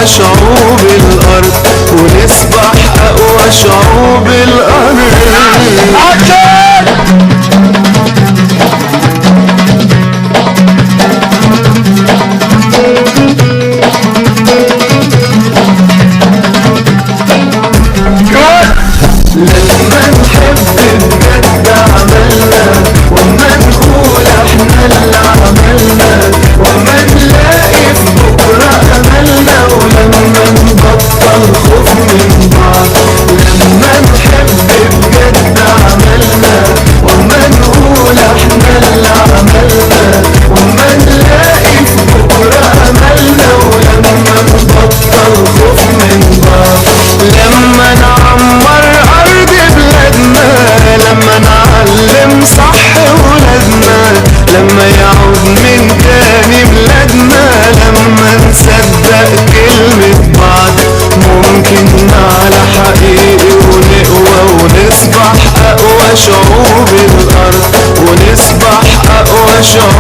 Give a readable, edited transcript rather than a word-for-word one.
أقوى شعوب الأرض، ونسبح أقوى شعوب الأرض. لما نحب بجد عملنا، وما نقول احنا اللي عملنا، وما نلاقي في بكرة املنا، ولما نبطل خوف من بعض. لما نحب بجد عملنا، وما نقول احنا اللي عملنا، وما نلاقي في بكرة املنا، ولما نبطل خوف من بعض. لما نعمر أرض بلادنا، لما نعلم صح ولادنا، لما يعود من تاني بلادنا، لما نصدق كلمة بعض، ممكن على حقيقي ونقوى ونسبح أقوى شعوب الأرض، ونسبح أقوى شعوب